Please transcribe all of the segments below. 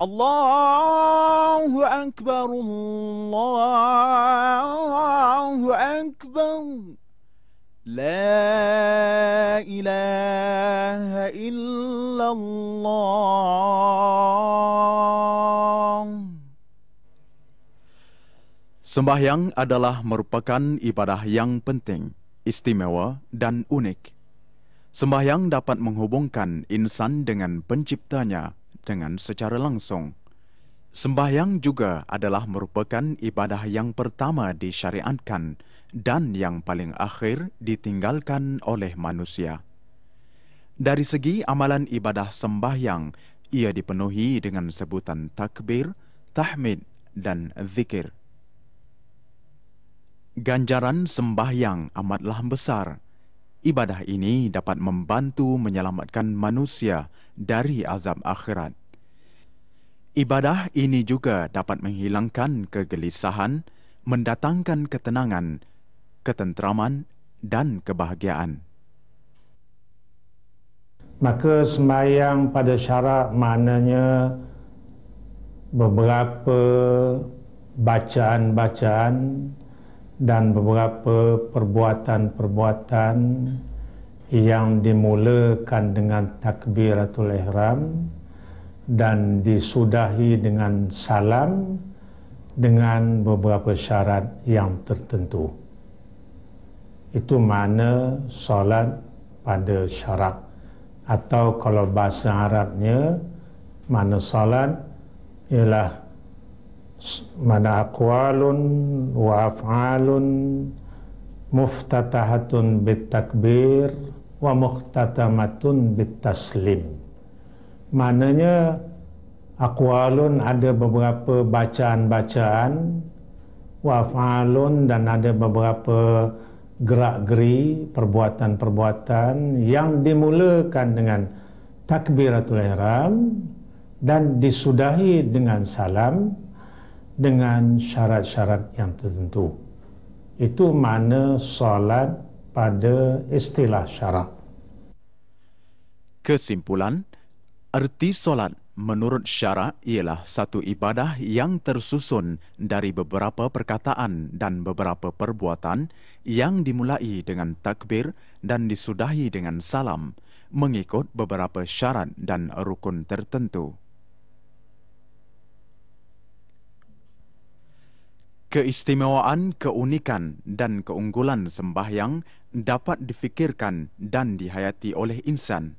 Allahu Akbar, Allahu Akbar. La ilaha illallah. Sembahyang adalah merupakan ibadah yang penting, istimewa dan unik. Sembahyang dapat menghubungkan insan dengan penciptanya dengan secara langsung. Sembahyang juga adalah merupakan ibadah yang pertama disyariatkan dan yang paling akhir ditinggalkan oleh manusia. Dari segi amalan ibadah sembahyang, ia dipenuhi dengan sebutan takbir, tahmid dan zikir. Ganjaran sembahyang amatlah besar. Ibadah ini dapat membantu menyelamatkan manusia dari azab akhirat. Ibadah ini juga dapat menghilangkan kegelisahan, mendatangkan ketenangan, ketenteraman dan kebahagiaan. Maka sembahyang pada syarak maknanya beberapa bacaan-bacaan dan beberapa perbuatan-perbuatan yang dimulakan dengan takbiratul ihram dan disudahi dengan salam dengan beberapa syarat yang tertentu. Itu makna solat pada syarak, atau kalau bahasa Arabnya makna solat ialah mana aqwalun wa af'alun muftatahatun bitakbir wa muhtatamatun bitaslim. Maknanya aqwalun ada beberapa bacaan-bacaan, wa af'alun dan ada beberapa gerak-geri, perbuatan-perbuatan yang dimulakan dengan takbiratul ihram dan disudahi dengan salam dengan syarat-syarat yang tertentu. Itu makna solat pada istilah syarak. Kesimpulan, erti solat menurut syarak ialah satu ibadah yang tersusun dari beberapa perkataan dan beberapa perbuatan yang dimulai dengan takbir dan disudahi dengan salam mengikut beberapa syarat dan rukun tertentu. Keistimewaan, keunikan dan keunggulan sembahyang dapat difikirkan dan dihayati oleh insan.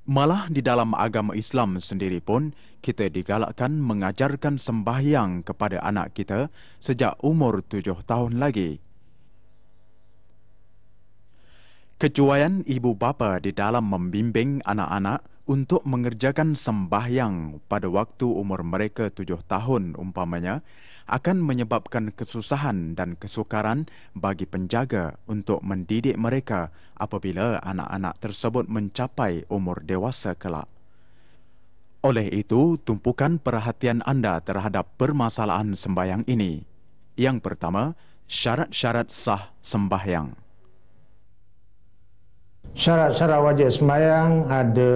Malah di dalam agama Islam sendiri pun, kita digalakkan mengajarkan sembahyang kepada anak kita sejak umur 7 tahun lagi. Kejuaian ibu bapa di dalam membimbing anak-anak untuk mengerjakan sembahyang pada waktu umur mereka 7 tahun umpamanya, akan menyebabkan kesusahan dan kesukaran bagi penjaga untuk mendidik mereka apabila anak-anak tersebut mencapai umur dewasa kelak. Oleh itu, tumpukan perhatian anda terhadap permasalahan sembahyang ini. Yang pertama, syarat-syarat sah sembahyang. Syarat-syarat wajib sembahyang ada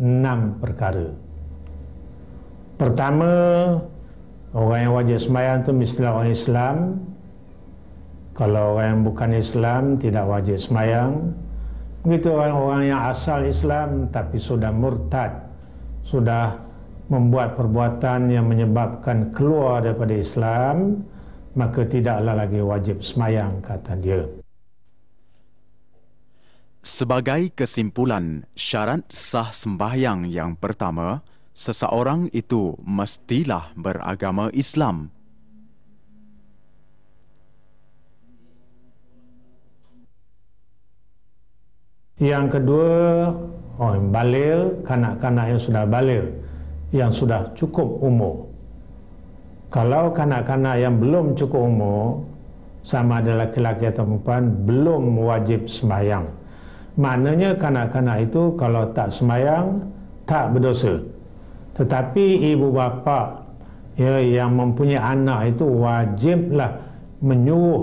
6 perkara. Pertama, orang yang wajib sembahyang itu mestilah orang Islam. Kalau orang yang bukan Islam tidak wajib sembahyang. Begitu orang-orang yang asal Islam tapi sudah murtad, sudah membuat perbuatan yang menyebabkan keluar daripada Islam, maka tidaklah lagi wajib sembahyang, kata dia. Sebagai kesimpulan, syarat sah sembahyang yang pertama, seseorang itu mestilah beragama Islam. Yang kedua, orang baligh, kanak-kanak yang sudah baligh, yang sudah cukup umur. Kalau kanak-kanak yang belum cukup umur, sama ada laki-laki atau perempuan, belum wajib sembahyang. Maknanya kanak-kanak itu kalau tak sembahyang, tak berdosa. Tetapi ibu bapa yang mempunyai anak itu wajiblah menyuruh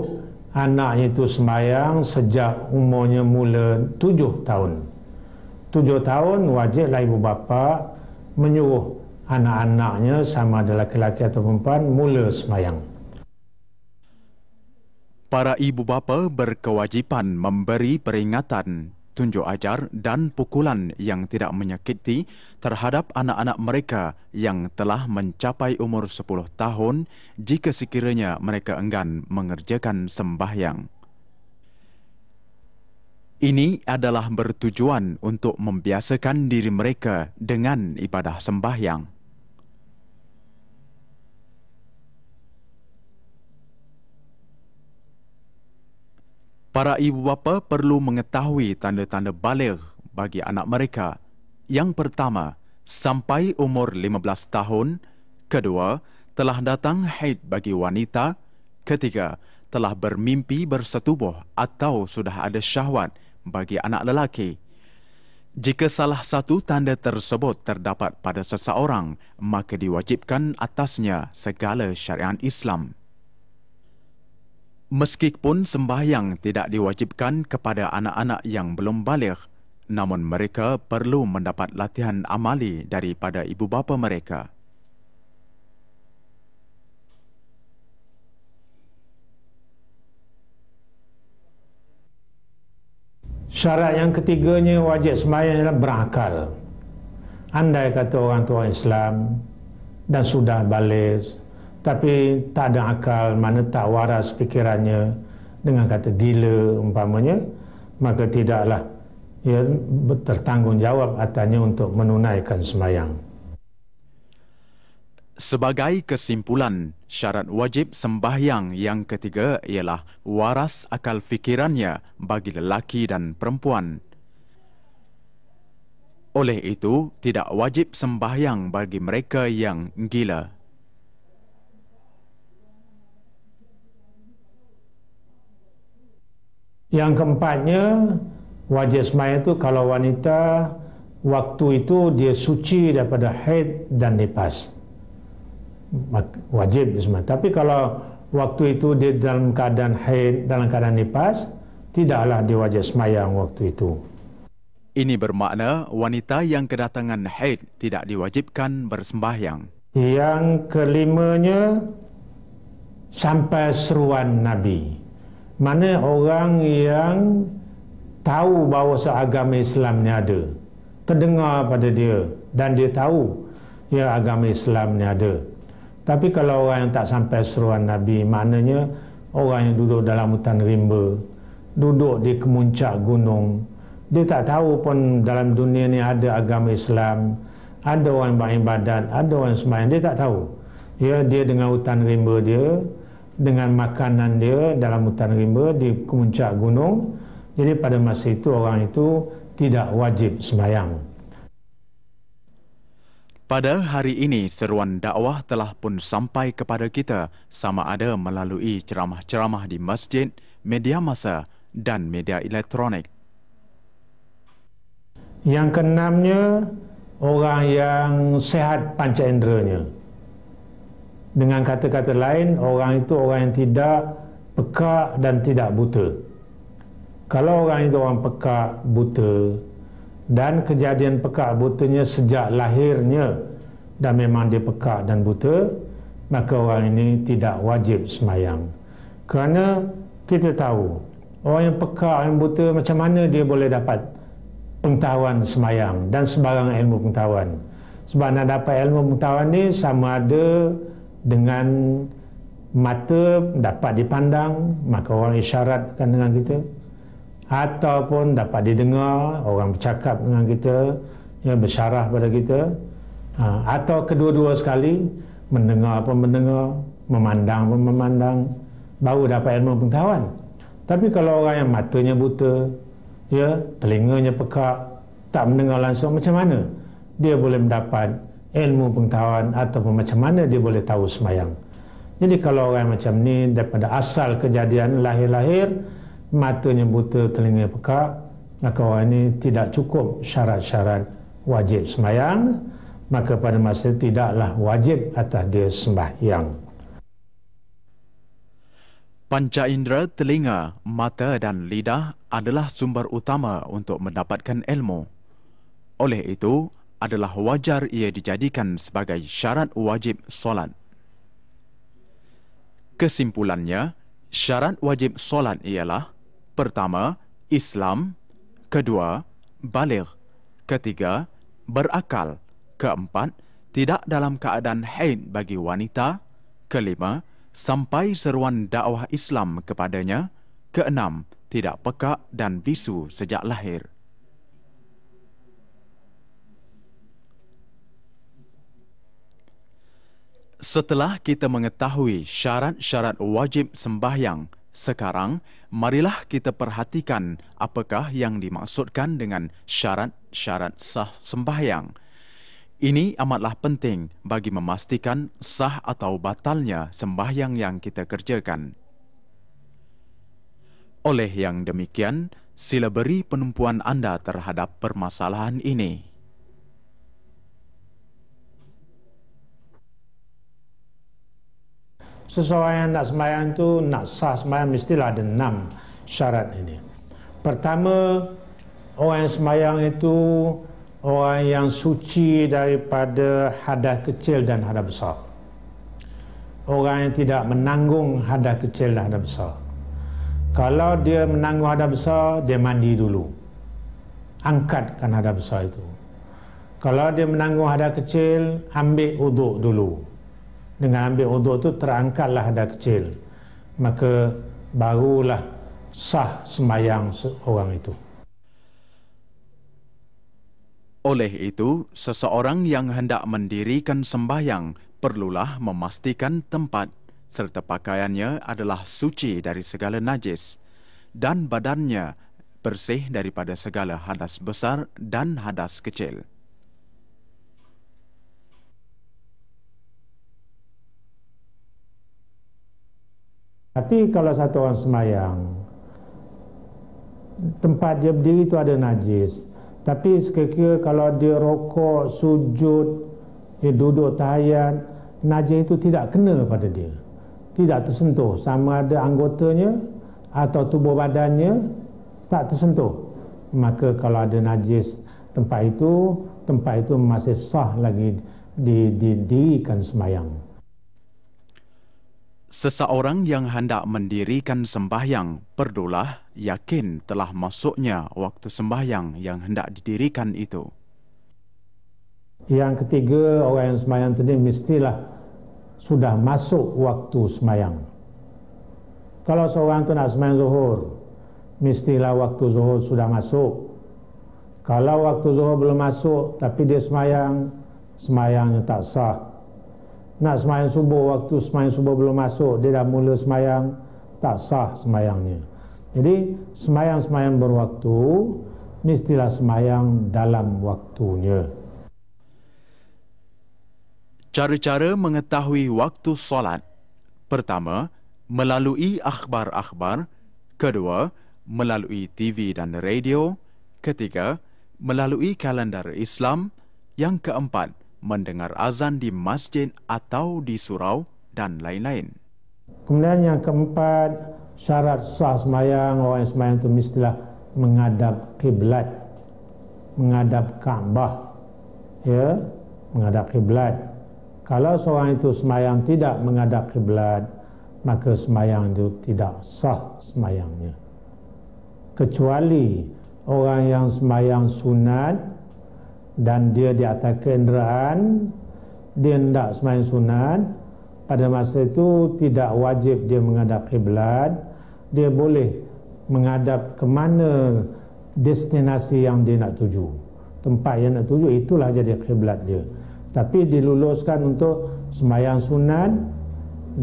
anaknya itu sembahyang sejak umurnya mula 7 tahun. 7 tahun wajiblah ibu bapa menyuruh anak-anaknya sama ada laki-laki atau perempuan mula sembahyang. Para ibu bapa berkewajipan memberi peringatan, tunjuk ajar dan pukulan yang tidak menyakiti terhadap anak-anak mereka yang telah mencapai umur 10 tahun jika sekiranya mereka enggan mengerjakan sembahyang. Ini adalah bertujuan untuk membiasakan diri mereka dengan ibadah sembahyang. Para ibu bapa perlu mengetahui tanda-tanda baligh bagi anak mereka. Yang pertama, sampai umur 15 tahun. Kedua, telah datang haid bagi wanita. Ketiga, telah bermimpi bersetubuh atau sudah ada syahwat bagi anak lelaki. Jika salah satu tanda tersebut terdapat pada seseorang, maka diwajibkan atasnya segala syariat Islam. Meskipun sembahyang tidak diwajibkan kepada anak-anak yang belum baligh, namun mereka perlu mendapat latihan amali daripada ibu bapa mereka. Syarat yang ketiganya wajib sembahyang adalah berakal. Andai kata orang tua Islam dan sudah baligh tapi tak ada akal, mana tak waras pikirannya, dengan kata gila umpamanya, maka tidaklah ia bertanggungjawab atasnya untuk menunaikan sembahyang. Sebagai kesimpulan, syarat wajib sembahyang yang ketiga ialah waras akal fikirannya bagi lelaki dan perempuan. Oleh itu, tidak wajib sembahyang bagi mereka yang gila. Yang keempatnya, wajib sembahyang itu kalau wanita waktu itu dia suci daripada haid dan nifas, wajib sembahyang. Tapi kalau waktu itu dia dalam keadaan haid, dalam keadaan nifas, tidaklah dia wajib sembahyang waktu itu. Ini bermakna wanita yang kedatangan haid tidak diwajibkan bersembahyang. Yang kelimanya, sampai seruan Nabi. Mana orang yang tahu bahawa agama Islam ni ada, terdengar pada dia dan dia tahu ya agama Islam ni ada. Tapi kalau orang yang tak sampai seruan Nabi, maknanya orang yang duduk dalam hutan rimba, duduk di kemuncak gunung, dia tak tahu pun dalam dunia ni ada agama Islam, ada orang beribadat, ada orang sembahyang, dia tak tahu. Ya, dia dengan hutan rimba dia, dengan makanan dia dalam hutan rimba di kemuncak gunung. Jadi pada masa itu orang itu tidak wajib sembahyang. Pada hari ini seruan dakwah telah pun sampai kepada kita, sama ada melalui ceramah-ceramah di masjid, media massa dan media elektronik. Yang keenamnya, orang yang sehat panca inderanya. Dengan kata-kata lain, orang itu orang yang tidak pekak dan tidak buta. Kalau orang itu orang pekak, buta, dan kejadian pekak butanya sejak lahirnya dan memang dia pekak dan buta, maka orang ini tidak wajib sembahyang. Kerana kita tahu, orang yang pekak, yang buta, macam mana dia boleh dapat pengetahuan sembahyang dan sebarang ilmu pengetahuan. Sebab nak dapat ilmu pengetahuan ni sama ada dengan mata dapat dipandang, maka orang isyaratkan dengan kita, ataupun dapat didengar, orang bercakap dengan kita, ya, bersyarah pada kita, atau kedua-dua sekali, mendengar pun mendengar, memandang pun memandang, baru dapat ilmu pengetahuan. Tapi kalau orang yang matanya buta, ya, telinganya pekak, tak mendengar langsung, macam mana dia boleh mendapat ilmu pengetahuan ataupun macam mana dia boleh tahu sembahyang? Jadi kalau orang macam ni daripada asal kejadian lahir-lahir matanya buta, telinganya pekak, maka orang ini tidak cukup syarat-syarat wajib sembahyang, maka pada masa itu tidaklah wajib atas dia sembahyang. Panca indera telinga, mata dan lidah adalah sumber utama untuk mendapatkan ilmu. Oleh itu, adalah wajar ia dijadikan sebagai syarat wajib solat. Kesimpulannya, syarat wajib solat ialah: pertama, Islam; kedua, baligh; ketiga, berakal; keempat, tidak dalam keadaan haid bagi wanita; kelima, sampai seruan dakwah Islam kepadanya; keenam, tidak pekak dan bisu sejak lahir. Setelah kita mengetahui syarat-syarat wajib sembahyang, sekarang marilah kita perhatikan apakah yang dimaksudkan dengan syarat-syarat sah sembahyang. Ini amatlah penting bagi memastikan sah atau batalnya sembahyang yang kita kerjakan. Oleh yang demikian, sila beri penumpuan anda terhadap permasalahan ini. Seseorang yang nak sembahyang tu, nak sah sembahyang, mestilah ada 6 syarat ini. Pertama, orang yang sembahyang itu orang yang suci daripada hadas kecil dan hadas besar. Orang yang tidak menanggung hadas kecil dan hadas besar. Kalau dia menanggung hadas besar, dia mandi dulu, angkatkan hadas besar itu. Kalau dia menanggung hadas kecil, ambil uduk dulu. Dengan ambil uduk itu terangkatlah hadas kecil, maka barulah sah sembahyang orang itu. Oleh itu, seseorang yang hendak mendirikan sembahyang perlulah memastikan tempat serta pakaiannya adalah suci dari segala najis dan badannya bersih daripada segala hadas besar dan hadas kecil. Tapi kalau satu orang sembahyang, tempat dia berdiri itu ada najis, tapi sekiranya kalau dia rokok, sujud, dia duduk tahiyat, najis itu tidak kena pada dia, tidak tersentuh, sama ada anggotanya atau tubuh badannya tak tersentuh, maka kalau ada najis tempat itu masih sah lagi didirikan sembahyang. Seseorang yang hendak mendirikan sembahyang perlulah yakin telah masuknya waktu sembahyang yang hendak didirikan itu. Yang ketiga, orang yang sembahyang tadi mestilah sudah masuk waktu sembahyang. Kalau seorang tu nak sembahyang zuhur, mestilah waktu zuhur sudah masuk. Kalau waktu zuhur belum masuk tapi dia sembahyang, sembahyangnya tak sah. Nak sembahyang subuh, waktu sembahyang subuh belum masuk, dia dah mula sembahyang, tak sah sembahyangnya. Jadi sembahyang-sembahyang berwaktu mestilah sembahyang dalam waktunya. Cara-cara mengetahui waktu solat: pertama, melalui akhbar-akhbar; kedua, melalui TV dan radio; ketiga, melalui kalender Islam; yang keempat, mendengar azan di masjid atau di surau dan lain-lain. Kemudian yang keempat, syarat sah sembahyang orang yang sembahyang itu mestilah menghadap kiblat, menghadap Kaabah, ya, menghadap kiblat. Kalau seorang itu sembahyang tidak menghadap kiblat, maka sembahyang itu tidak sah sembahyangnya. Kecuali orang yang sembahyang sunat dan dia di atas kenderaan, dia hendak sembahyang sunat, pada masa itu tidak wajib dia menghadap kiblat, dia boleh menghadap ke mana destinasi yang dia nak tuju, tempat yang nak tuju, itulah jadi kiblat dia. Tapi diluluskan untuk sembahyang sunat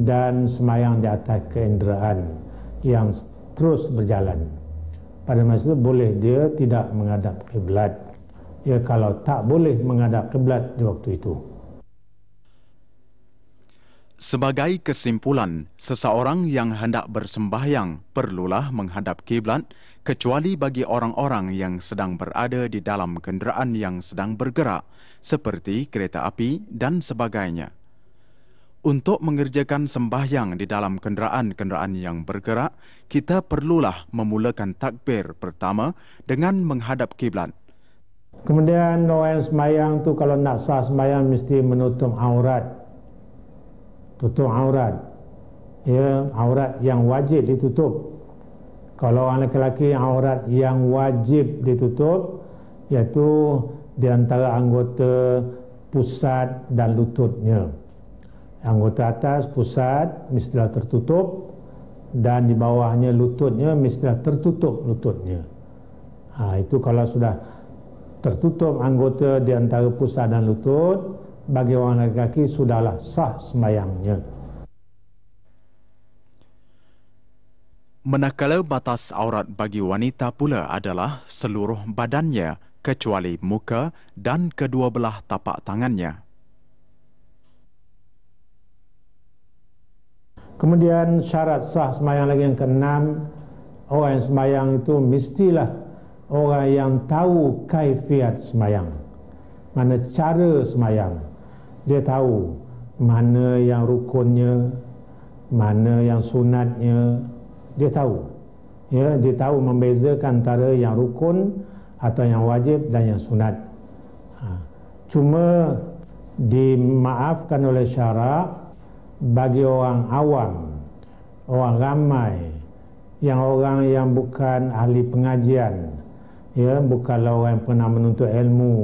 dan sembahyang di atas kenderaan yang terus berjalan. Pada masa itu boleh dia tidak menghadap kiblat. Ya, kalau tak boleh menghadap kiblat di waktu itu. Sebagai kesimpulan, seseorang yang hendak bersembahyang perlulah menghadap kiblat kecuali bagi orang-orang yang sedang berada di dalam kenderaan yang sedang bergerak seperti kereta api dan sebagainya. Untuk mengerjakan sembahyang di dalam kenderaan-kenderaan yang bergerak, kita perlulah memulakan takbir pertama dengan menghadap kiblat. Kemudian orang yang sembahyang tu kalau nak sah sembahyang mesti menutup aurat. Tutup aurat. Ya, aurat yang wajib ditutup. Kalau orang lelaki aurat yang wajib ditutup iaitu di antara anggota pusat dan lututnya. Anggota atas pusat mestilah tertutup dan di bawahnya lututnya mestilah tertutup lututnya. Itu kalau sudah tertutup anggota di antara pusat dan lutut, bagi orang lelaki sudahlah sah sembahyangnya. Manakala batas aurat bagi wanita pula adalah seluruh badannya kecuali muka dan kedua belah tapak tangannya. Kemudian syarat sah sembahyang lagi yang keenam, orang yang sembahyang itu mestilah orang yang tahu kaifiat sembahyang, mana cara sembahyang. Dia tahu mana yang rukunnya, mana yang sunatnya. Dia tahu. Ya, dia tahu membezakan antara yang rukun atau yang wajib dan yang sunat. Cuma dimaafkan oleh syarak bagi orang awam, orang ramai, orang yang bukan ahli pengajian, ya, bukanlah orang yang pernah menuntut ilmu,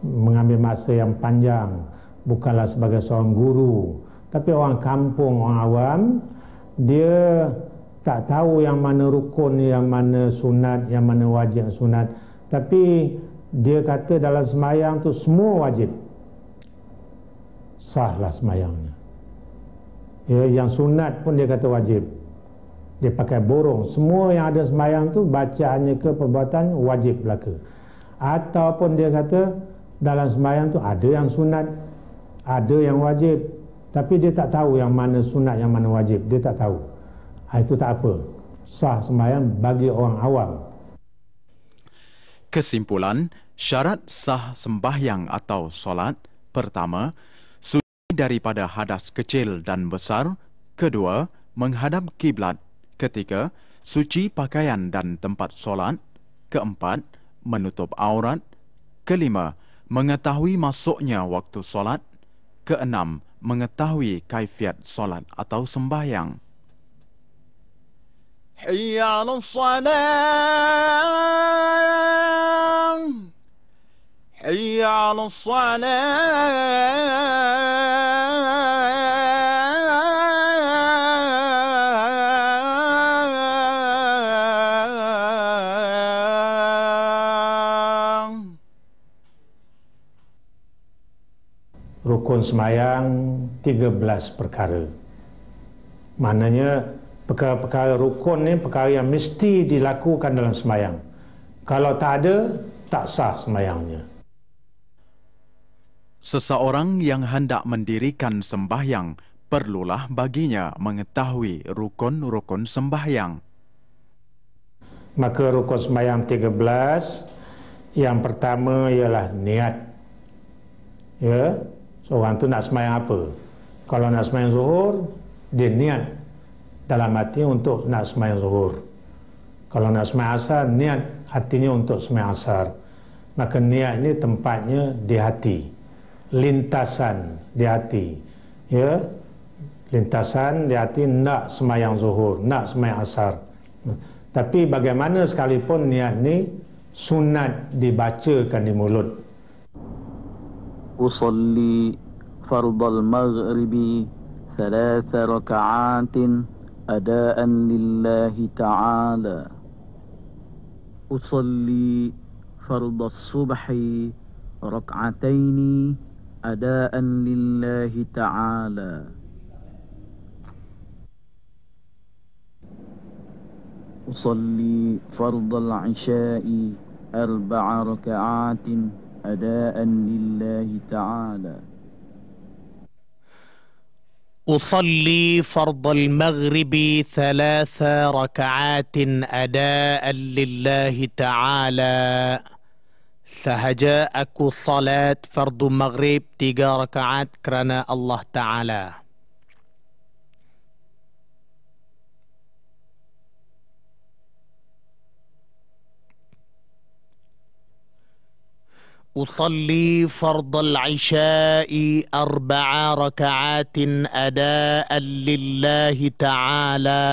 mengambil masa yang panjang, bukanlah sebagai seorang guru, tapi orang kampung, orang awam, dia tak tahu yang mana rukun, yang mana sunat, yang mana wajib sunat, tapi dia kata dalam sembahyang tu semua wajib, sahlah sembahyangnya. Ya, yang sunat pun dia kata wajib, dia pakai borong. Semua yang ada sembahyang tu bacaannya ke perbuatan wajib belaka. Ataupun dia kata dalam sembahyang tu ada yang sunat, ada yang wajib, tapi dia tak tahu yang mana sunat, yang mana wajib, dia tak tahu. Itu tak apa, sah sembahyang bagi orang awam. Kesimpulan, syarat sah sembahyang atau solat: pertama, suci daripada hadas kecil dan besar; kedua, menghadap kiblat; ketiga, suci pakaian dan tempat solat; keempat, menutup aurat; kelima, mengetahui masuknya waktu solat; keenam, mengetahui kaifiat solat atau sembahyang. Hayya 'alas salah, hayya 'alas salah. Rukun sembahyang 13 perkara. Maknanya perkara-perkara rukun ni perkara yang mesti dilakukan dalam sembahyang. Kalau tak ada, tak sah sembahyangnya. Seseorang yang hendak mendirikan sembahyang perlulah baginya mengetahui rukun-rukun sembahyang. Maka rukun sembahyang 13, yang pertama ialah niat. Ya, seorang tu nak sembahyang apa? Kalau nak sembahyang zuhur, dia niat dalam hati untuk nak sembahyang zuhur. Kalau nak sembahyang asar, niat hatinya untuk sembahyang asar. Maka niat ini tempatnya di hati, lintasan di hati. Ya, lintasan di hati nak sembahyang zuhur, nak sembahyang asar. Tapi bagaimana sekalipun niat ni sunat dibacakan di mulut. Usalli fardal maghribi 3 raka'atin adaan lillahi ta'ala. Usalli fardal subhi raka'ataini adaan lillahi ta'ala. Usalli fardal isya'i 4 raka'atin adaan lillahi ta'ala. أصلي فرض المغرب 3 ركعات أداء لله تعالى. Sahaja aku salat fardu maghrib 3 rakaat kerana Allah Ta'ala. أصلي فرض العشاء 4 ركعات أداء لله تعالى.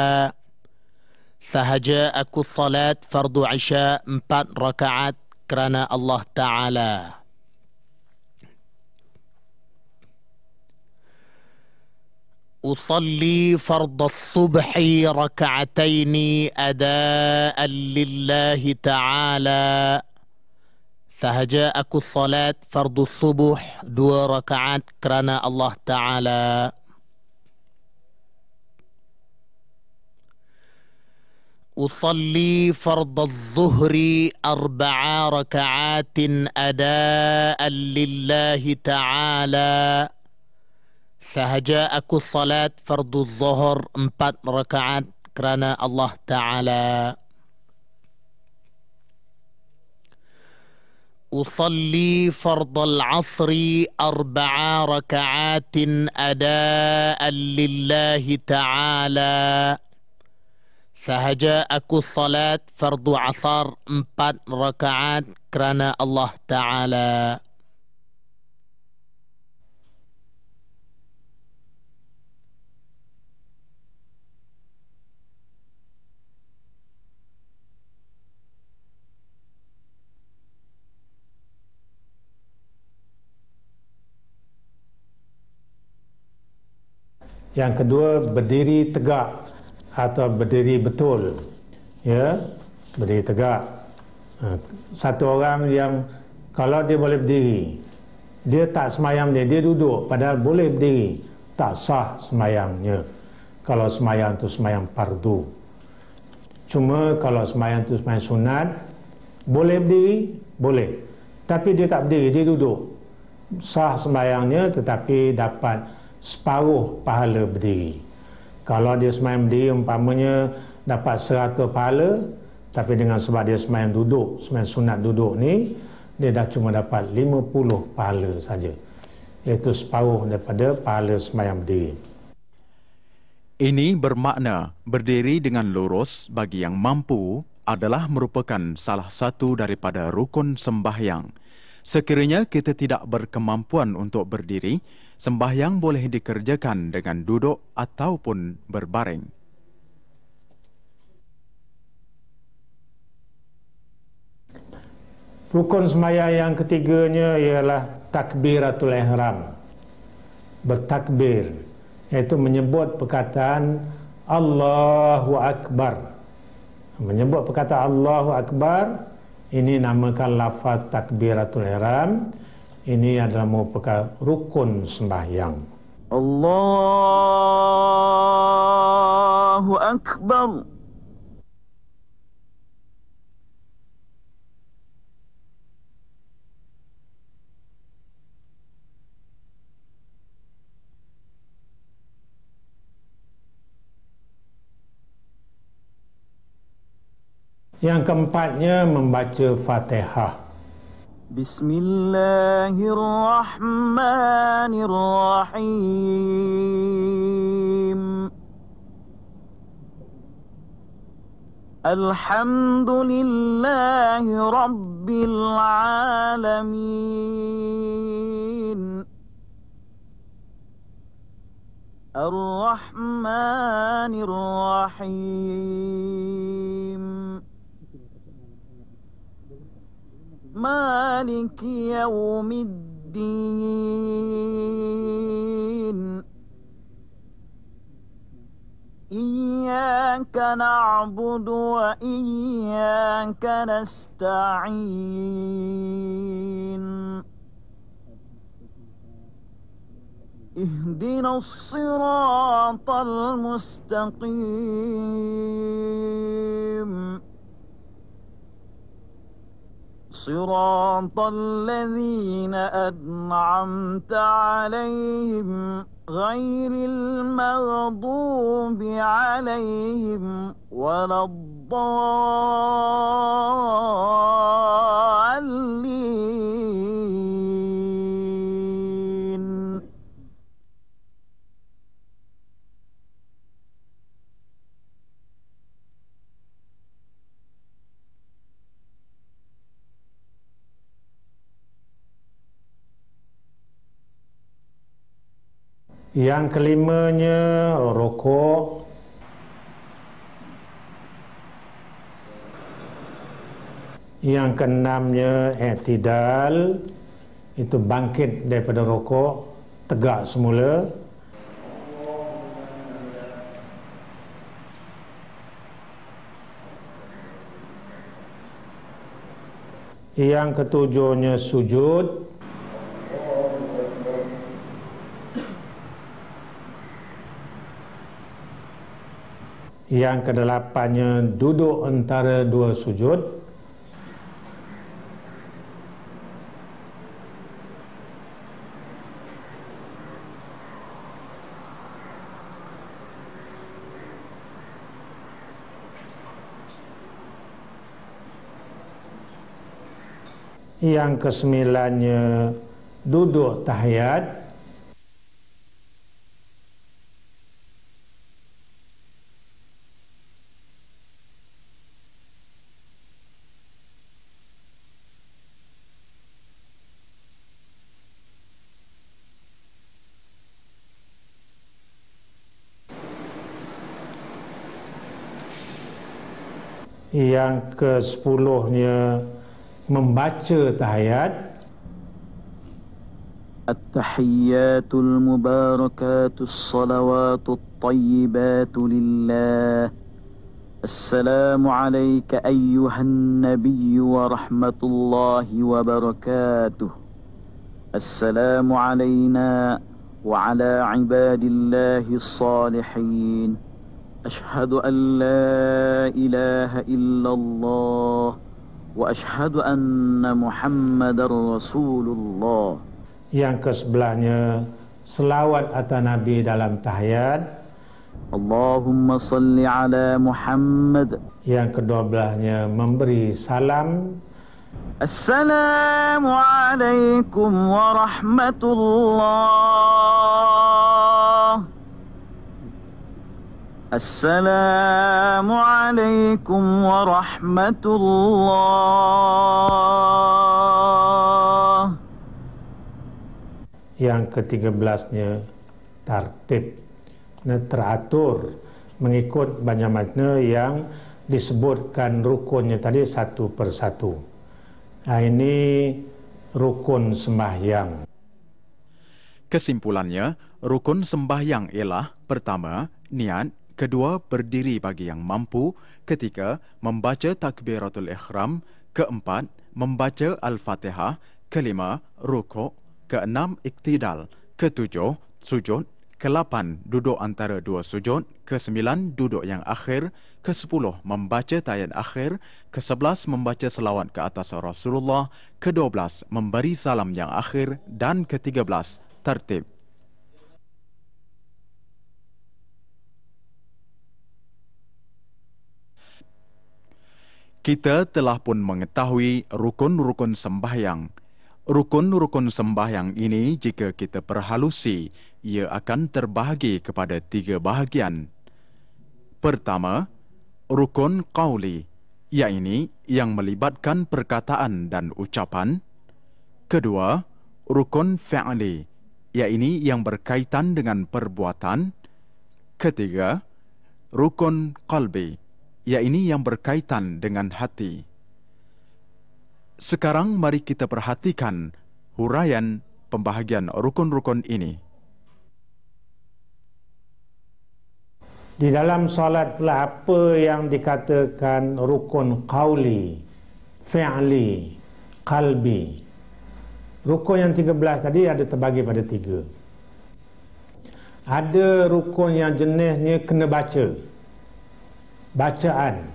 Sahaja aku salat fardu Isya 4 rakaat kerana Allah Ta'ala. أصلي فرض الصبح 2 ركعتين أداء لله تعالى. Sahaja aku salat fardu subuh 2 rakaat kerana Allah Ta'ala. أصلي فرض الظهر 4 ركعات أداء لله تعالى. Sahaja aku salat fardu zuhur 4 rakaat kerana Allah Ta'ala. أصلي فرض العصر 4 ركعات أداء لله تعالى. Sahaja aku salat fardu asar 4 rakaat kerana Allah Ta'ala. Yang kedua, berdiri tegak atau berdiri betul. Ya, berdiri tegak. Satu orang yang kalau dia boleh berdiri, dia tak semayang dia duduk padahal boleh berdiri, tak sah semayangnya. Kalau semayang tu semayang fardu. Cuma kalau semayang tu semayang sunat, boleh berdiri, boleh. Tapi dia tak berdiri, dia duduk. Sah semayangnya tetapi dapat separuh pahala berdiri. Kalau dia semayang berdiri umpamanya dapat 100 pahala, tapi dengan sebab dia semayang duduk, semayang sunat duduk ni, dia dah cuma dapat 50 pahala saja, iaitu separuh daripada pahala semayang berdiri. Ini bermakna berdiri dengan lurus bagi yang mampu adalah merupakan salah satu daripada rukun sembahyang. Sekiranya kita tidak berkemampuan untuk berdiri, sembahyang boleh dikerjakan dengan duduk ataupun berbaring. Rukun sembahyang yang ketiganya ialah takbiratul ihram. Bertakbir, iaitu menyebut perkataan Allahu Akbar. Menyebut perkataan Allahu Akbar, ini namakan lafaz takbiratul ihram. Ini adalah merupakan rukun sembahyang. Allahu Akbar. Yang keempatnya membaca Fatihah. Bismillahirrahmanirrahim. Alhamdulillahi Rabbil Alamin. Ar-Rahmanir-Rahim. Maliki Yawmiddin. Iyyaka na'budu wa iyyaka nasta'in. اهدنا الصراط المستقيم صراط الذين أنعمت عليهم غير المغضوب عليهم ولا الضالين. Yang kelimanya rukuk. Yang keenamnya i'tidal, itu bangkit daripada rukuk, tegak semula. Yang ketujuhnya sujud. Yang kedelapannya duduk antara dua sujud. Yang kesembilannya duduk tahiyat. Yang ke-10-nya membaca tahiyat. التحيات المباركات الصلوات الطيبات لله السلام عليك أيها النبي ورحمة الله وبركاته السلام علينا وعلى عباد الله الصالحين أشهد أن لا إله إلا الله وأشهد أن محمد رسول الله. Yang ke-11-nya selawat atas Nabi dalam tahiyat. Allahumma salli ala Muhammad. Yang ke-12-nya memberi salam. Assalamu alaikum warahmatullah. Assalamu alaikum warahmatullah. Yang ke-13-nya tartib, teratur mengikut banyak makna yang disebutkan rukunnya tadi satu persatu. Ini rukun sembahyang. Kesimpulannya, rukun sembahyang ialah pertama, niat, kedua, berdiri bagi yang mampu, ketiga, membaca takbiratul ihram, keempat, membaca al-Fatihah, kelima, rukuk, keenam, iktidal, ketujuh, sujud, ke-8 duduk antara dua sujud, ke-9 duduk yang akhir, ke-10 membaca tahiyat akhir, ke-11 membaca selawat ke atas Rasulullah, ke-12 memberi salam yang akhir, dan ke-13 tertib. Kita telah pun mengetahui rukun-rukun sembahyang. Rukun-rukun sembahyang ini jika kita perhalusi, ia akan terbahagi kepada 3 bahagian. Pertama, rukun qauli, iaitu yang melibatkan perkataan dan ucapan. Kedua, rukun fi'li, iaitu yang berkaitan dengan perbuatan. Ketiga, rukun qalbi, iaitu yang berkaitan dengan hati. Sekarang mari kita perhatikan huraian pembahagian rukun-rukun ini. Di dalam solat pula apa yang dikatakan rukun qauli, fi'li, qalbi. Rukun yang 13 tadi ada terbagi pada 3. Ada rukun yang jenisnya kena baca. Bacaan.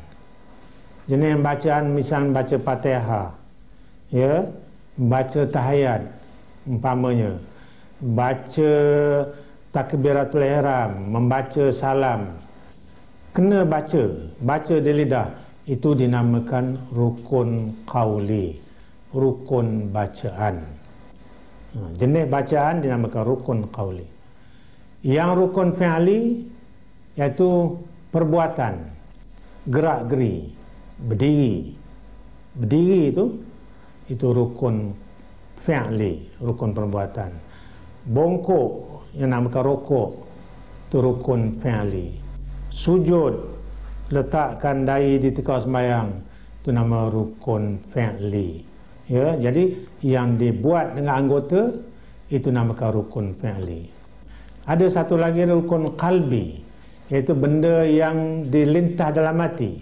Jenis bacaan misal baca Fatihah. Ya, baca tahiyat umpamanya, baca takbiratul ihram, membaca salam, kena baca di lidah, itu dinamakan rukun qauli, rukun bacaan. Jenis bacaan dinamakan rukun qauli. Yang rukun fi'li iaitu perbuatan, gerak-geri, berdiri itu rukun fi'li, rukun perbuatan. bongkok yang namakan rokok itu rukun fi'li. Sujud, letakkan dahi di tikar sembahyang itu nama rukun fi'li. Ya, jadi yang dibuat dengan anggota itu namakan rukun fi'li. Ada satu lagi rukun qalbi, iaitu benda yang dilintah dalam hati,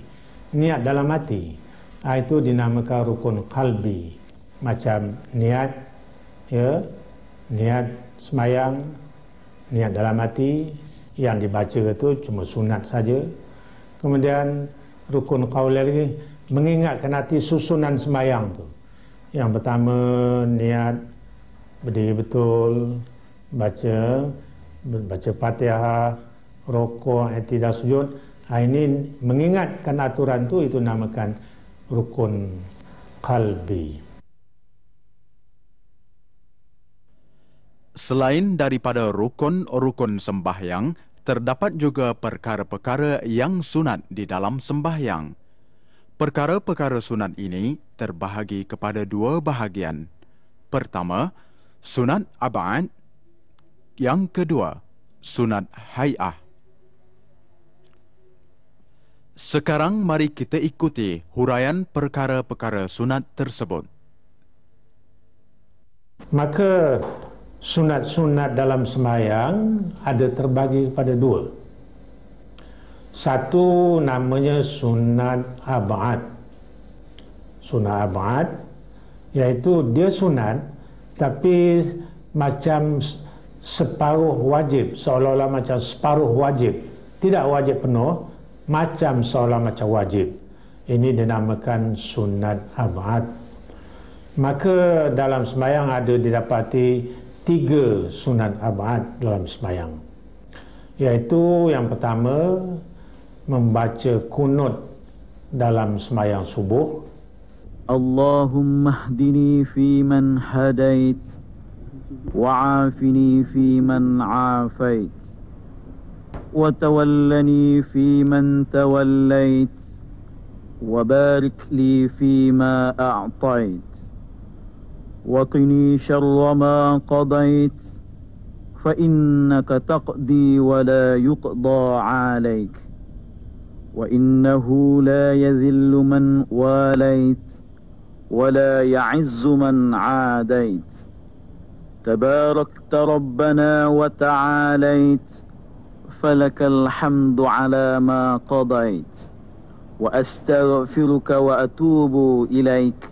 niat dalam hati. Itu dinamakan rukun qalbi. Macam niat, ya, niat sembahyang, niat dalam hati, yang dibaca itu cuma sunat saja. Kemudian rukun qauli lagi, mengingatkan hati susunan sembahyang tu. Yang pertama niat berdiri betul, baca Fatihah, rukuk, i'tidal, sujud. Ini mengingatkan aturan tu, itu namakan rukun qalbi. Selain daripada rukun-rukun sembahyang, terdapat juga perkara-perkara yang sunat di dalam sembahyang. Perkara-perkara sunat ini terbahagi kepada dua bahagian. Pertama, sunat ab'ad. Yang kedua, sunat hay'ah. Sekarang mari kita ikuti huraian perkara-perkara sunat tersebut. Maka sunat-sunat dalam sembahyang ada terbagi kepada dua. Satu namanya sunat ab'ad. Sunat ab'ad iaitu dia sunat tapi macam separuh wajib, seolah-olah macam separuh wajib, tidak wajib penuh, macam seolah macam wajib. Ini dinamakan sunat ab'ad. Maka dalam sembahyang ada didapati 3 sunat ab'ad dalam sembahyang, iaitu yang pertama membaca kunut dalam sembahyang subuh. Allahumma hdini fi man hadait وعافني فيمن عافيت وتولني فيمن توليت وبارك لي فيما أعطيت وقني شر ما قضيت فإنك تقضي ولا يقضى عليك وإنه لا يذل من واليت ولا يعز من عاديت تباركت ربنا وتعاليت فلك الحمد على ما قضيت وأستغفرك وأتوب إليك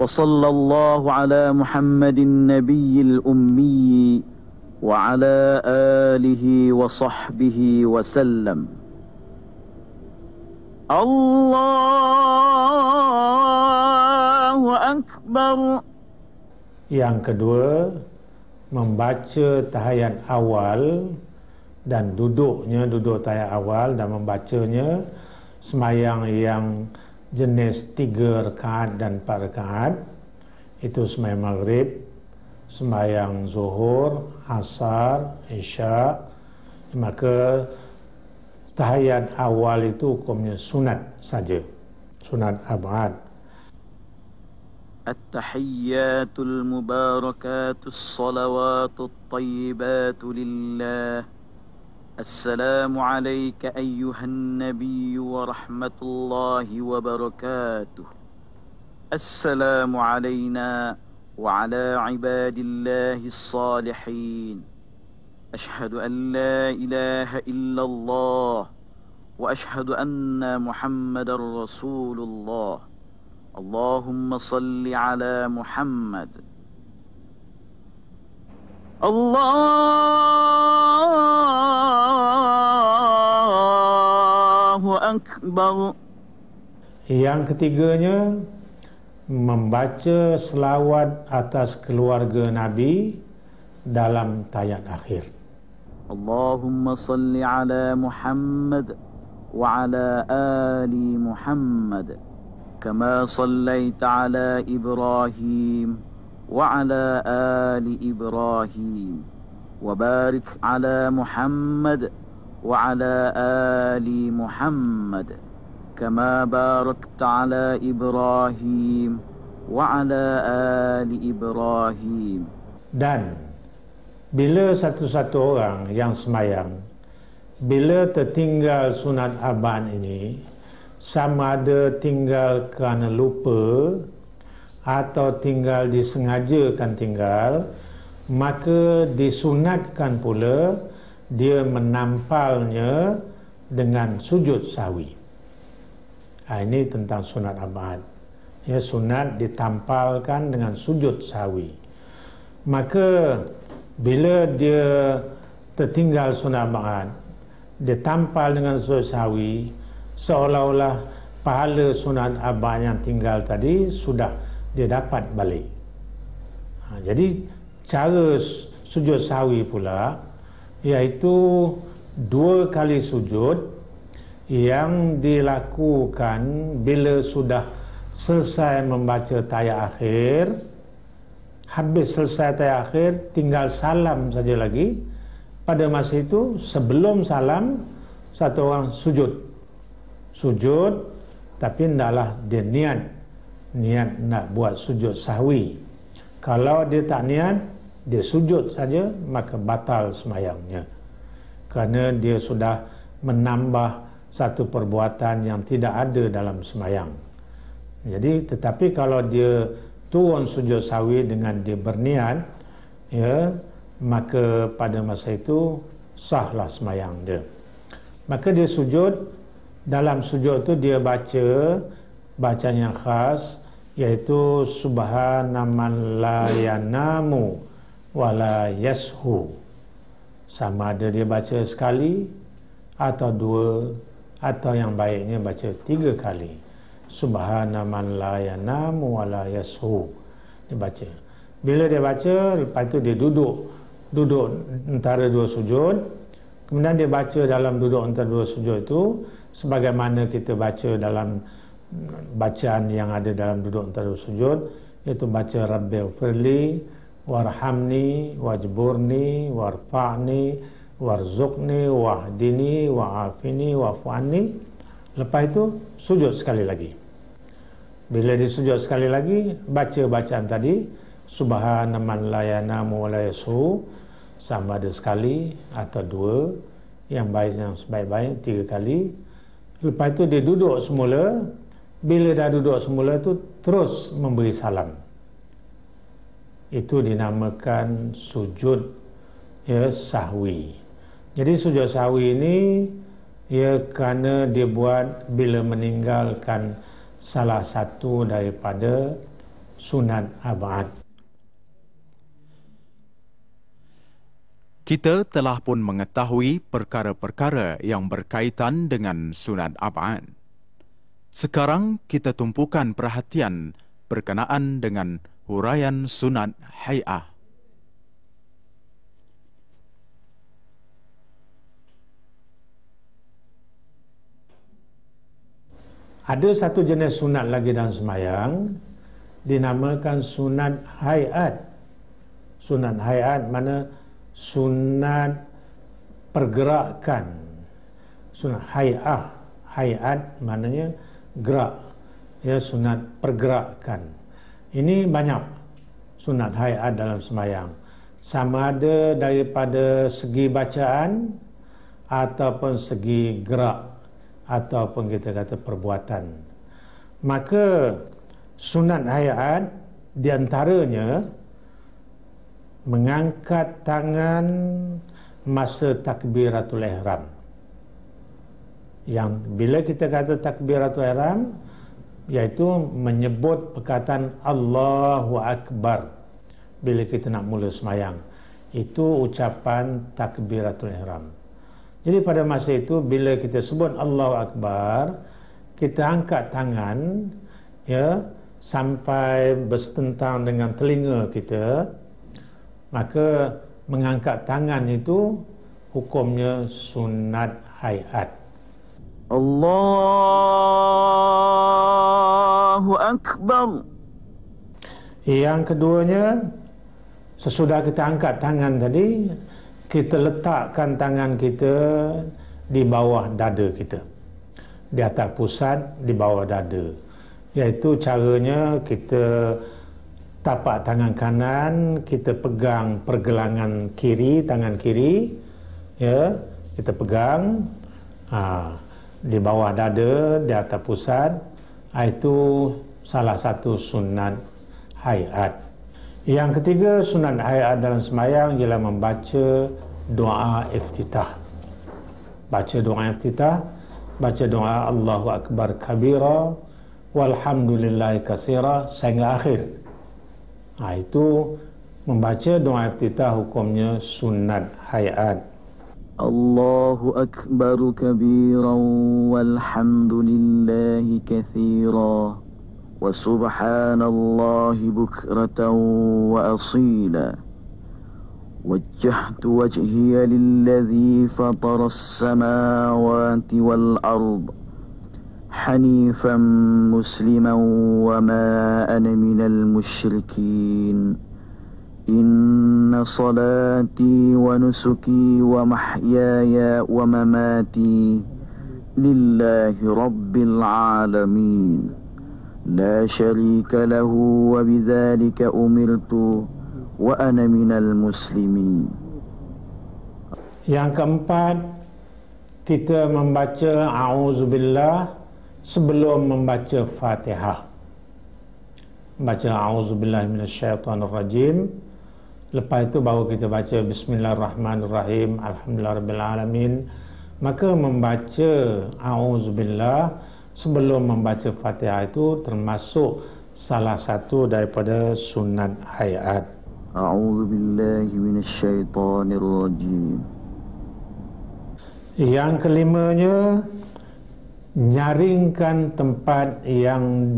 وصلى الله على محمد النبي الأمي وعلى آله وصحبه وسلم. الله أكبر. Yang kedua, membaca tahiyat awal dan duduk tahiyat awal dan membacanya sembahyang yang jenis 3 rakaat dan 4 rakaat. Itu sembahyang maghrib, sembahyang zuhur, asar, isya. Maka tahiyat awal itu hukumnya sunat saja, sunat ab'ad. التحيات المباركات الصلوات الطيبات لله السلام عليك أيها النبي ورحمة الله وبركاته السلام علينا وعلى عباد الله الصالحين أشهد أن لا إله إلا الله وأشهد أن محمد رسول الله اللهم صل على محمد. Allahu Akbar. Yang ketiganya, membaca selawat atas keluarga Nabi dalam tahiyat akhir. Allahumma salli ala Muhammad wa ala ali Muhammad كما صليت على إبراهيم وعلى آل إبراهيم وبارك على محمد وعلى آل محمد كما باركت على إبراهيم وعلى آل إبراهيم. Dan bila satu-satu orang yang semayang, bila tertinggal sunat arba'an ini, sama ada tinggal kerana lupa atau tinggal disengajakan tinggal, maka disunatkan pula dia menampalnya dengan sujud sahwi. Ini tentang sunat arba'at. Ya, sunat ditampalkan dengan sujud sahwi. Maka bila dia tertinggal sunat arba'at, dia tampal dengan sujud sahwi, seolah-olah pahala sunat arba'at yang tinggal tadi sudah dia dapat balik. Jadi cara sujud sahwi pula iaitu 2 kali sujud yang dilakukan bila sudah selesai membaca tayat akhir. Habis selesai tayat akhir, tinggal salam saja lagi. Pada masa itu, sebelum salam, satu orang sujud, tapi hendaklah dia niat nak buat sujud sahwi. Kalau dia tak niat, dia sujud saja, maka batal semayangnya, kerana dia sudah menambah satu perbuatan yang tidak ada dalam semayang. Jadi, tetapi kalau dia turun sujud sahwi dengan dia berniat, ya, maka pada masa itu sahlah semayang dia. Maka dia sujud. Dalam sujud itu dia baca bacaan yang khas, iaitu subhana man la yanamu wa la yashu. Sama ada dia baca sekali atau 2, atau yang baiknya baca 3 kali. Subhana man la yanamu wa la yashu. Dia baca. Bila dia baca, lepas itu dia duduk antara 2 sujud. Kemudian dia baca dalam duduk antara 2 sujud itu sebagaimana kita baca dalam bacaan yang ada dalam duduk antara 2 sujud, iaitu baca Rabbighfirli warhamni wajburni warfa'ni warzuqni wahdini wa'afini wa'fu'anni. Lepas itu sujud sekali lagi. Bila dia sujud sekali lagi, baca bacaan tadi subhana man la yanamu wa la yashu, sama ada sekali atau 2, yang sebaik-baik 3 kali. Lepas itu dia duduk semula. Bila dah duduk semula tu terus memberi salam. Itu dinamakan sujud, ya, sahwi. Jadi sujud sahwi ini, ya, kerana dia buat bila meninggalkan salah satu daripada sunat arba'at. Kita telah pun mengetahui perkara-perkara yang berkaitan dengan sunat arba'at. Sekarang kita tumpukan perhatian berkenaan dengan huraian sunat hay'ah. Ada satu jenis sunat lagi dalam semayang, dinamakan sunat hay'at. Sunat hay'at mana sunat pergerakan. Sunat hay'ah, hay'at maknanya gerak, ya, sunat pergerakan. Ini banyak sunat hay'at dalam semayang, sama ada daripada segi bacaan ataupun segi gerak ataupun kita kata perbuatan. Maka sunat hay'at diantaranya mengangkat tangan masa takbiratul ihram. Yang bila kita kata takbiratul ihram, iaitu menyebut perkataan Allahu Akbar bila kita nak mula semayang. Itu ucapan takbiratul ihram. Jadi pada masa itu bila kita sebut Allahu Akbar, kita angkat tangan, ya, sampai bersentang dengan telinga kita. Maka mengangkat tangan itu hukumnya sunat hay'at. Allahu Akbar. Yang keduanya, sesudah kita angkat tangan tadi, kita letakkan tangan kita di bawah dada kita, di atas pusat di bawah dada. Iaitu caranya kita tapak tangan kanan kita pegang pergelangan kiri, tangan kiri, ya, kita pegang di bawah dada, di atas pusat. Itu salah satu sunat hayat. Yang ketiga sunat hayat dalam sembahyang ialah membaca doa iftitah. Baca doa iftitah, baca doa Allahu Akbar kabira walhamdulillahi katsira sehingga akhir. Itu membaca doa iftitah hukumnya sunat hayat. Allahu Akbar kabiran walhamdulillahi katsira wa subhanallahi bukratan wa asila. وجهت وجهي للذي فطر السماوات والأرض حنيفا مسلما وما أنا من المشركين إن صلاتي ونسكي ومحياي ومماتي لله رب العالمين لا شريك له وبذلك أمرت وأنا من المسلمين. Yang keempat, kita membaca a'udzubillah sebelum membaca Fatihah. Baca a'udzubillah minasyaitonirrajim. Lepas itu baru kita baca bismillahirrahmanirrahim, alhamdulillahirabbil alamin. Maka membaca a'udzubillah sebelum membaca Fatihah itu termasuk salah satu daripada sunat hayat. A'udzu billahi minasyaitonir rajim. Yang kelimanya, nyaringkan tempat yang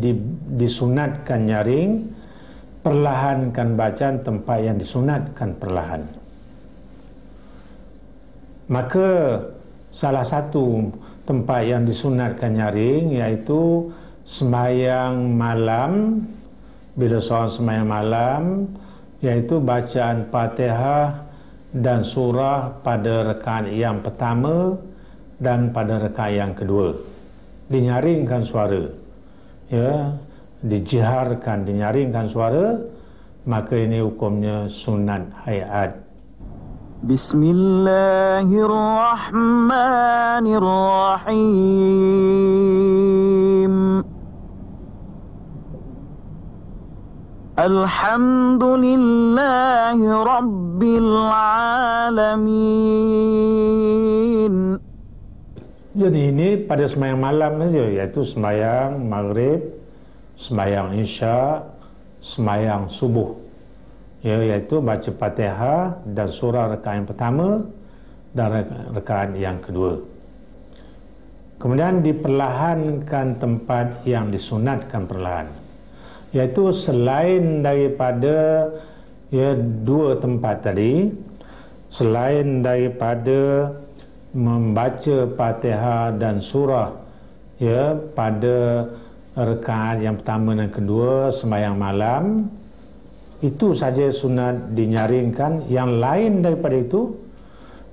disunatkan nyaring, perlahankan bacaan tempat yang disunatkan perlahan. Maka salah satu tempat yang disunatkan nyaring iaitu sembahyang malam. Bila seorang sembahyang malam, iaitu bacaan Fatihah dan surah pada rakaat yang pertama dan pada rakaat yang kedua. Dinyaringkan suara, ya, dijiharkan, dinyaringkan suara, maka ini hukumnya sunat hayat. Bismillahirrahmanirrahim. Alhamdulillahi Rabbil Alamin. Jadi ini pada sembahyang malam saja, iaitu sembahyang maghrib, sembahyang isya, sembahyang subuh, ya, iaitu baca Fatihah dan surah rakaat yang pertama dan rakaat yang kedua. Kemudian diperlahankan tempat yang disunatkan perlahan, iaitu selain daripada, ya, dua tempat tadi, selain daripada membaca Fatihah dan surah, ya, pada rakaat yang pertama dan kedua sembahyang malam, itu saja sunat dinyaringkan. Yang lain daripada itu,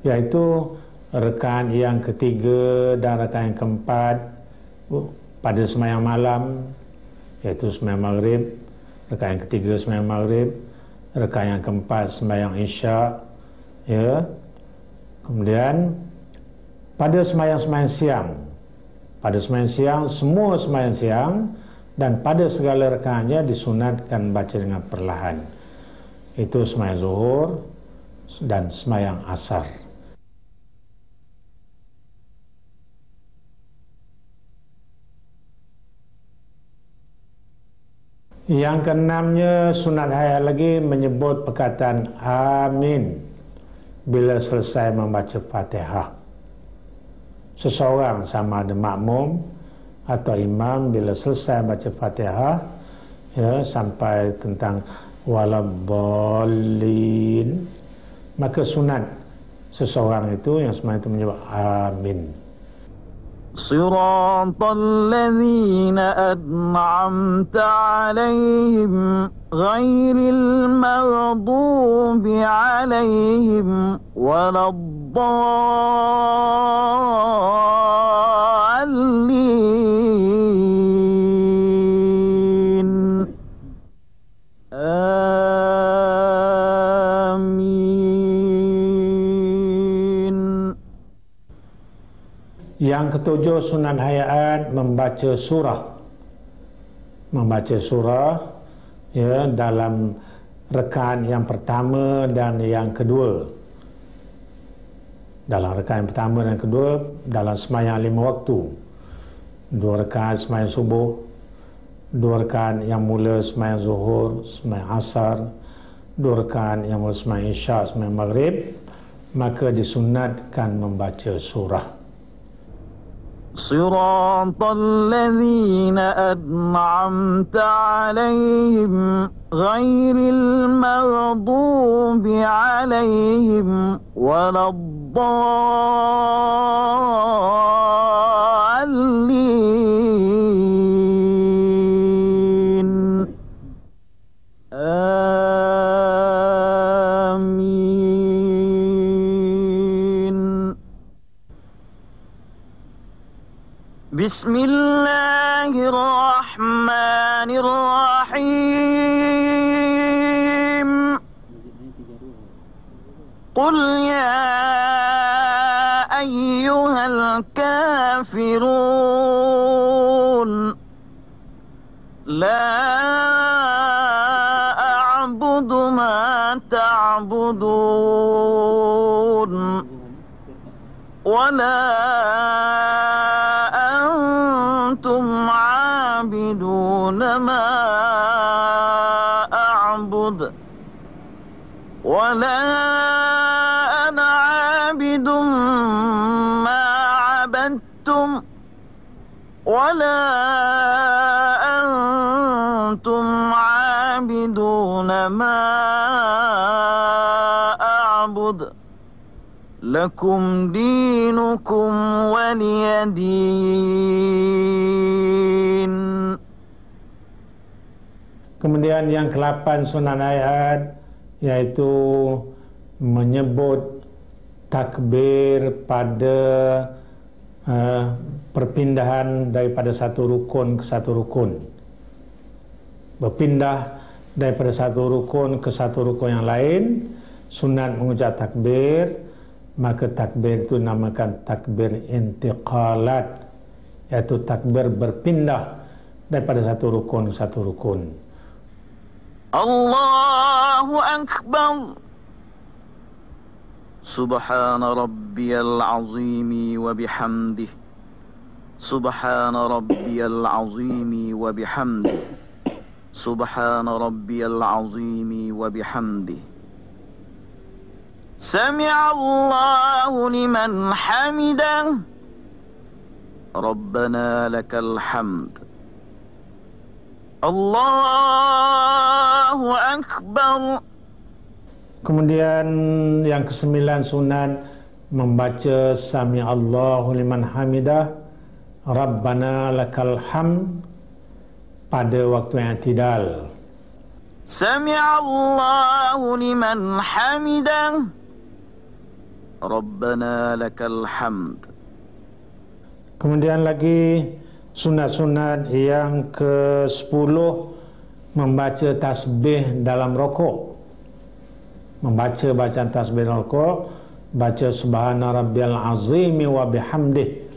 iaitu rakaat yang ketiga dan rakaat yang keempat pada sembahyang malam, iaitu sembahyang maghrib, rakaat yang ketiga sembahyang maghrib, rakaat yang keempat sembahyang isya, ya. Kemudian pada sembahyang siang, pada sembahyang siang, semua sembahyang siang dan pada segala rakaatnya disunatkan baca dengan perlahan. Itu sembahyang zuhur dan sembahyang asar. Yang keenamnya, sunat hayat lagi menyebut perkataan amin bila selesai membaca Fatihah. Seseorang sama ada makmum atau imam, bila selesai baca Fatihah, ya, sampai tentang waladhdallin, maka sunat seseorang itu yang semua itu menyebut amin. صراط الذين أنعمت عليهم غير المغضوب عليهم ولا الضالين Yang ketujuh sunat hayat membaca surah. Membaca surah ya dalam rakaat yang pertama dan yang kedua. Dalam rakaat yang pertama dan kedua dalam sembahyang 5 waktu. 2 rakaat sembahyang subuh, 2 rakaat yang mula sembahyang zuhur, sembahyang asar, 2 rakaat yang mula sembahyang isyak, sembahyang maghrib, maka disunatkan membaca surah. صراط الذين أنعمت عليهم غير المغضوب عليهم ولا الضالين بسم الله الرحمن الرحيم قل يا أيها الكافرون لا أعبد ما تعبدون ولا عابدون ما أعبد ولا أنا عابد ما عبدتم ولا أنتم عابدون ما أعبد لكم دينكم ولي دين. Kemudian yang ke-8 sunat ayat yaitu menyebut takbir pada perpindahan daripada satu rukun ke satu rukun. Berpindah daripada satu rukun ke satu rukun yang lain, sunat mengucap takbir, maka takbir itu namakan takbir intiqalat, iaitu takbir berpindah daripada satu rukun ke satu rukun. Allahu Akbar. Subhana rabbiyal azimi wa bihamdih. Subhana rabbiyal azimi wa bihamdih. Subhana rabbiyal azimi wa bihamdih. Sami'a Allahu liman hamidah. Rabbana lakal hamd. Allahu Akbar. Kemudian yang ke-9 sunat membaca Sami Allahu liman hamidah, Rabbana lakal hamd pada waktu yang i'tidal. Sami Allahu liman hamidah, Rabbana lakal hamd. Kemudian lagi sunat-sunat yang ke-10 membaca tasbih dalam rokok. Membaca bacaan tasbih dalam rokok, baca subhana rabbiyal azimi wa bihamdih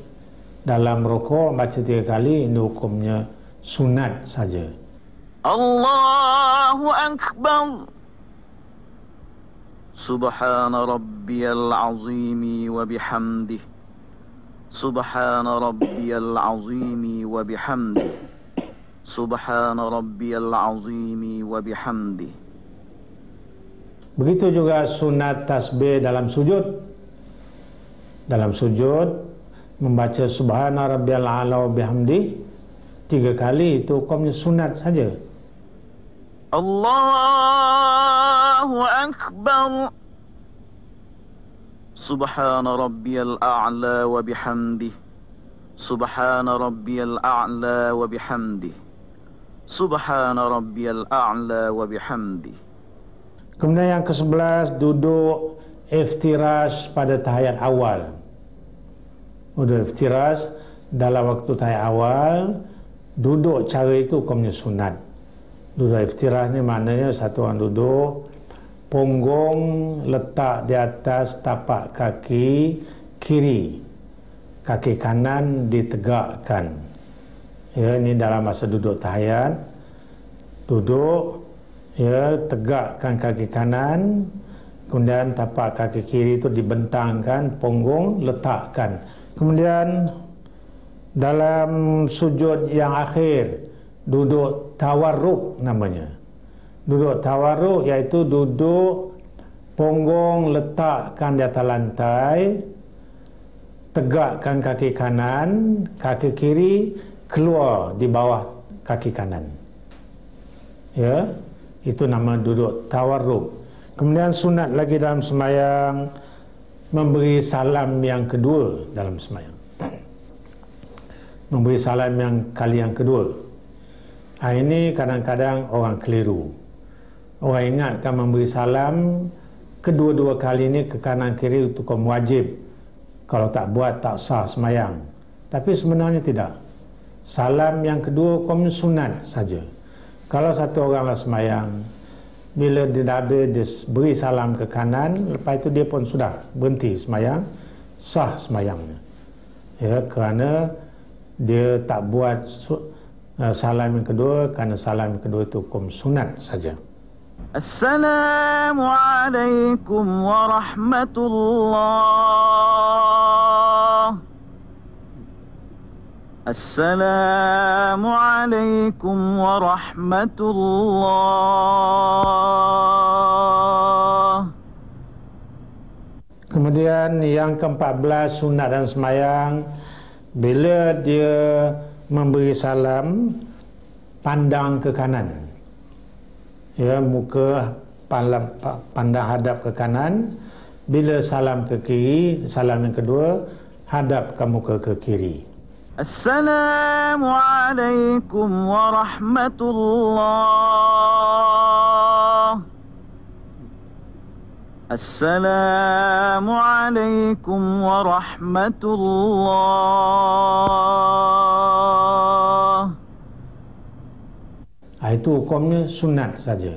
dalam rokok, baca 3 kali. Ini hukumnya sunat saja. Allahu Akbar. Subhana rabbiyal azimi wa bihamdih. Subhana rabbiyal azimi wa bihamdih. Subhana rabbiyal azimi wa bihamdih. Begitu juga sunat tasbih dalam sujud. Dalam sujud membaca subhana rabbiyal a'la wa bihamdih 3 kali, itu hukumnya sunat saja. Allahu Akbar. Subhana rabbiyal a'la wa bihamdih. Subhana rabbiyal a'la wa bihamdih. Subhana rabbiyal a'la wa bihamdih. Kemudian yang ke-11 duduk iftirash pada tahiyat awal. Duduk iftirash dalam waktu tahiyat awal, duduk cara itu hukumnya sunat. Duduk iftirash ni maknanya satu orang duduk, punggung letak di atas tapak kaki kiri, kaki kanan ditegakkan. Ya, ini dalam masa duduk tahiyat. Duduk, ya, tegakkan kaki kanan, kemudian tapak kaki kiri itu dibentangkan, punggung letakkan. Kemudian dalam sujud yang akhir, duduk tawarruk namanya. Duduk tawarruk iaitu duduk punggung letakkan di atas lantai, tegakkan kaki kanan, kaki kiri keluar di bawah kaki kanan. Ya, itu nama duduk tawarruk. Kemudian sunat lagi dalam sembahyang memberi salam yang kedua dalam sembahyang. Memberi salam yang kali yang kedua. Ini kadang-kadang orang keliru. Orang ingatkan memberi salam kedua-dua kali ini ke kanan kiri itu hukum wajib. Kalau tak buat tak sah sembahyang. Tapi sebenarnya tidak. Salam yang kedua hukum sunat saja. Kalau satu oranglah sembahyang, bila dia dah habis, dia beri salam ke kanan, lepas itu dia pun sudah berhenti sembahyang, sah sembahyangnya. Ya, kerana dia tak buat salam yang kedua, kerana salam yang kedua itu hukum sunat saja. Assalamualaikum warahmatullahi. Assalamualaikum warahmatullahi. Kemudian yang ke-14 sunat dan sembahyang, bila dia memberi salam, pandang ke kanan. Ya, muka pandang hadap ke kanan. Bila salam ke kiri, salam yang kedua, hadapkan muka ke kiri. Assalamualaikum warahmatullahi. Assalamualaikum warahmatullahi. Itu hukumnya sunat saja.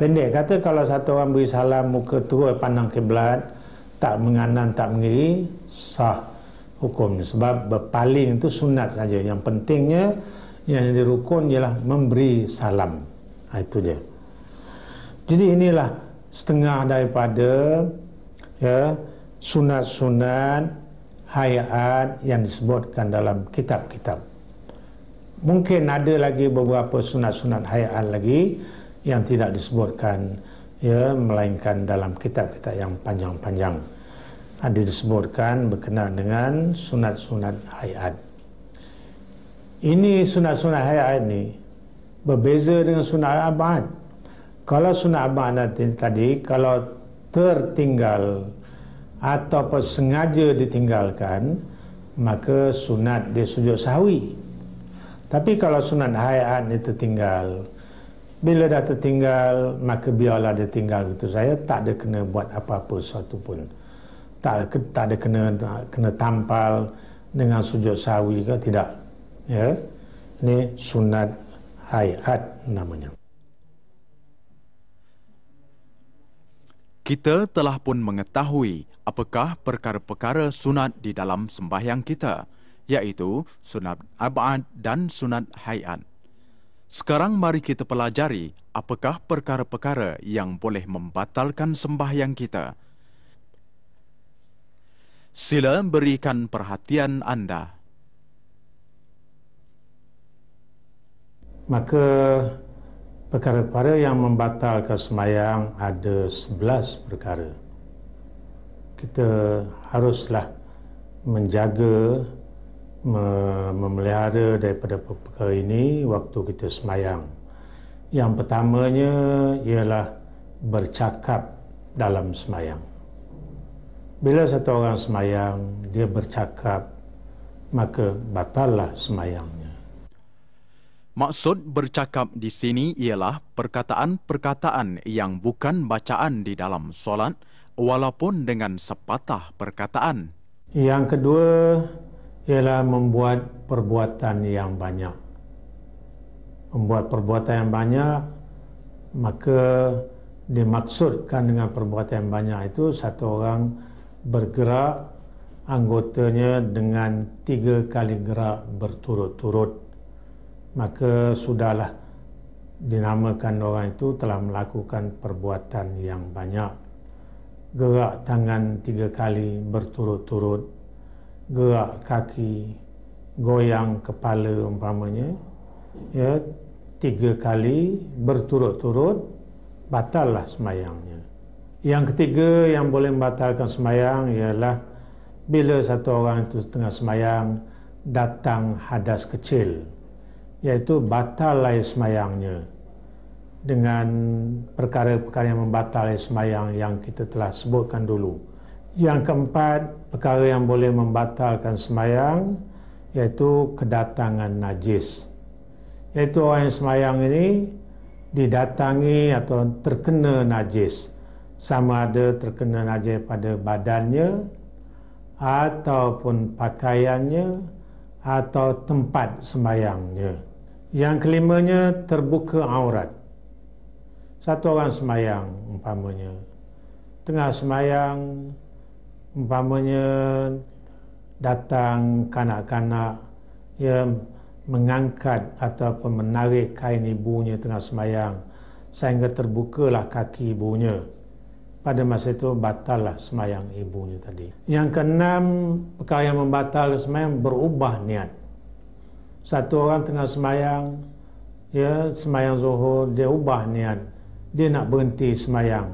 Pendek kata, kalau satu orang beri salam muka terus pandang kiblat, tak menganan tak mengiri, sah hukumnya. Sebab berpaling itu sunat saja. Yang pentingnya yang jadi rukun ialah memberi salam. Itu dia. Jadi inilah setengah daripada, ya, sunat-sunat hayat yang disebutkan dalam kitab-kitab. Mungkin ada lagi beberapa sunat-sunat hayat lagi yang tidak disebutkan, ya, melainkan dalam kitab-kitab yang panjang-panjang. Ada disebutkan berkenaan dengan sunat-sunat hayat. Ini sunat-sunat hayat ini berbeza dengan sunat abad. Kalau sunat abad tadi, kalau tertinggal atau sengaja ditinggalkan, maka sunat dia sujud sahwi. Tapi kalau sunat hayat ni tertinggal, bila dah tertinggal, maka biarlah dia tinggal begitu saja, tak ada kena buat apa-apa sesuatu pun. Tak ada kena tampal dengan sujud sahwi ke, tidak. Ya, ini sunat hayat namanya. Kita telah pun mengetahui apakah perkara-perkara sunat di dalam sembahyang kita, iaitu sunat abad dan sunat hayat. Sekarang mari kita pelajari apakah perkara-perkara yang boleh membatalkan sembahyang kita. Sila berikan perhatian anda. Maka perkara-perkara yang membatalkan sembahyang ada 11 perkara. Kita haruslah menjaga, memelihara daripada perkara ini waktu kita sembahyang. Yang pertamanya ialah bercakap dalam sembahyang. Bila satu orang sembahyang, dia bercakap, maka batallah sembahyangnya. Maksud bercakap di sini ialah perkataan-perkataan yang bukan bacaan di dalam solat, walaupun dengan sepatah perkataan. Yang kedua ialah membuat perbuatan yang banyak. Membuat perbuatan yang banyak, maka dimaksudkan dengan perbuatan yang banyak itu satu orang bergerak anggotanya dengan 3 kali gerak berturut-turut, maka sudahlah dinamakan orang itu telah melakukan perbuatan yang banyak. Gerak tangan 3 kali berturut-turut, gerak kaki, goyang kepala umpamanya, ya, 3 kali berturut-turut, batallah semayangnya. Yang ketiga yang boleh membatalkan semayang ialah bila satu orang itu tengah semayang datang hadas kecil, iaitu batal air semayangnya dengan perkara-perkara yang membatal air semayang yang kita telah sebutkan dulu. Yang keempat, perkara yang boleh membatalkan semayang iaitu kedatangan najis, iaitu orang yang semayang ini didatangi atau terkena najis, sama ada terkena najis pada badannya ataupun pakaiannya atau tempat sembayangnya. Yang kelimanya, terbuka aurat. Satu orang sembayang umpamanya, tengah sembayang umpamanya datang kanak-kanak yang mengangkat ataupun menarik kain ibunya tengah sembayang sehingga terbukalah kaki ibunya. Pada masa itu batallah semayang ibunya tadi. Yang keenam, perkara yang membatalkan semayang, berubah niat. Satu orang tengah semayang, ya, semayang zuhur, dia ubah niat, dia nak berhenti semayang,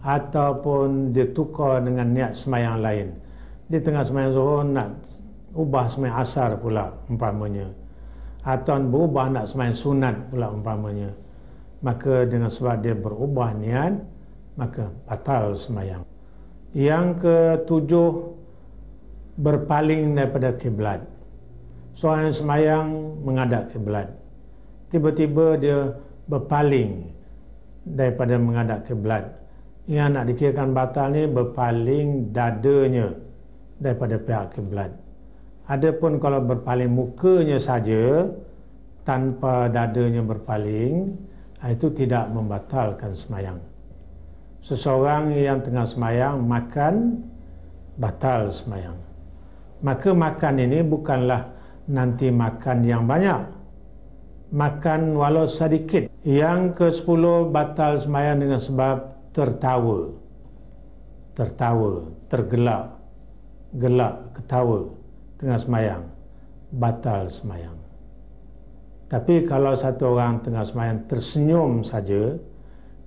ataupun dia tukar dengan niat semayang lain. Dia tengah semayang zuhur nak ubah semayang asar pula umpamanya, atau berubah nak semayang sunat pula umpamanya. Maka dengan sebab dia berubah niat, maka batal semayang. Yang ketujuh, berpaling daripada kiblat. Seorang yang semayang menghadap kiblat, tiba-tiba dia berpaling daripada menghadap kiblat. Yang nak dikirakan batal ni berpaling dadanya daripada pihak kiblat. Adapun kalau berpaling mukanya saja tanpa dadanya berpaling, itu tidak membatalkan semayang. Seseorang yang tengah semayang makan, batal semayang. Maka makan ini bukanlah nanti makan yang banyak, makan walau sedikit. Yang ke-10, batal semayang dengan sebab tertawa, tergelak, ketawa tengah semayang, batal semayang. Tapi kalau satu orang tengah semayang tersenyum saja,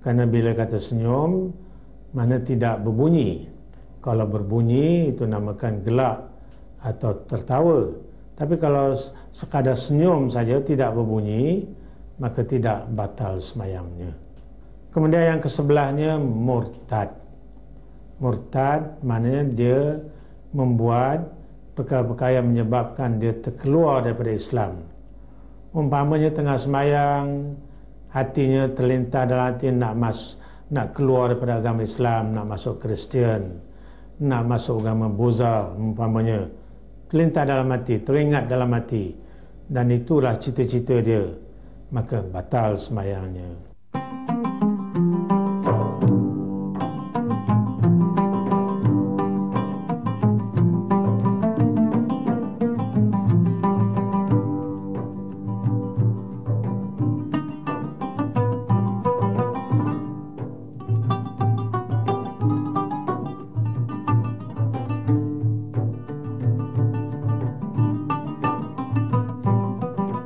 kerana bila kata senyum, mana tidak berbunyi. Kalau berbunyi, itu namakan gelak atau tertawa. Tapi kalau sekadar senyum saja, tidak berbunyi, maka tidak batal semayangnya. Kemudian yang ke-11-nya, murtad. Murtad maknanya dia membuat perkara-perkara yang menyebabkan dia terkeluar daripada Islam. Umpamanya tengah semayang, hatinya terlintas dalam hati nak keluar daripada agama Islam, nak masuk Kristian, nak masuk agama Buddha umpamanya. Terlintas dalam hati, teringat dalam hati, dan itulah cita-cita dia, maka batal semayangnya.